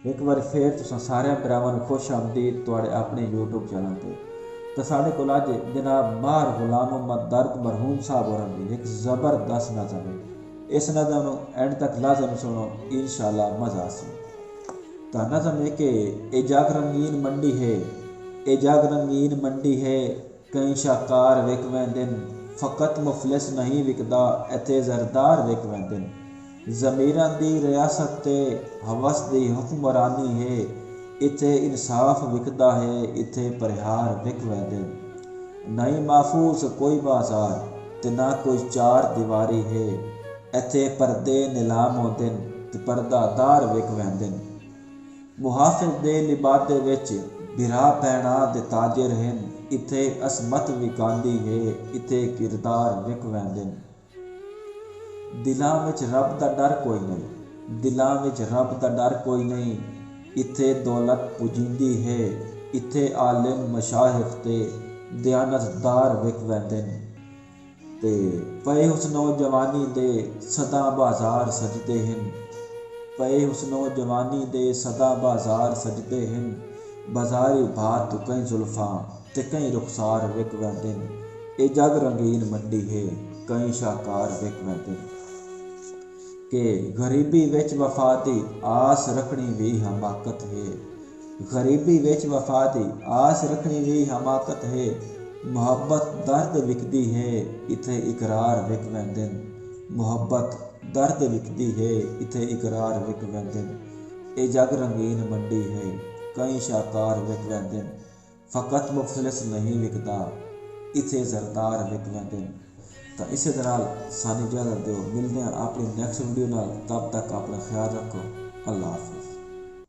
एक बार फिर तुसां सारे भरावां नूं खुश आमदीद तुहाडे अपने यूट्यूब चैनल ते। तो साढ़े को अज जनाब मार गुलाम मोहम्मद दर्द मरहूम साहब होरां दी एक ज़बरदस्त नज़म है। इस नज़म नूं एंड तक लाजम सुनो, इंशाअल्लाह मज़ा आसी। तो नज़म है कि ए जग रंगीन मंडी है, ए जग रंगीन मंडी है, कई शाहकार विक वैंदे न, फकत मुफलिस नहीं विकदा, इत्थे जरदार विक वैंदे न। ज़मीरां दी रियासत ते हवस दी हुक्मरानी है, इत्थे इंसाफ विकदा है, इत्थे परिहार विक वैंदे न। नहीं महफूज कोई बाजार ते ना कोई चार दीवारी है, इत्थे परदे नीलाम होंदे न ते परदादार विक वैंदे न। मुहाफिज दे लिबादे विच बिरा भैणां दे ताजिर हन, इत्थे असमत विकांदी है, इत्थे किरदार विक वैंदे न। दिलां विच रब दा डर कोई नहीं, दिलां विच रब दा डर कोई नहीं, इत्थे दौलत पुजींदी है, इत्थे आलिम मशाइख ते दयानतदार विक वैंदे न। ते पए हुस्नो जवानी दे सदा बाजार सजदे हन, पए हुस्नो जवानी दे सदा बाजार सजदे हन, बाजारी भात तो कई जुल्फां ते कई रुखसार विक वैंदे न। ए जग रंगीन मंडी है, कई शाहकार विक वैंदे न। कि गरीबी विच वफा दी आस रखनी भी हमाकत है, गरीबी विच वफा दी आस रखनी भी हमाकत है, मुहब्बत दर्द विकदी है, इत्थे इकरार विक वैंदे न। मुहब्बत दर्द विकदी है, इत्थे इकरार विक वैंदे न। ए जग रंगीन मंडी है, कई शाहकार विक वैंदे न, फकत मुफलिस नहीं विकदा, इत्थे जरदार विक वैंदे न। तो इस तरह सानी इजाज़त दो, मिलते हैं अपनी नेक्स्ट वीडियो नाल। तब तक अपना ख्याल रखो। अल्लाह हाफिज़।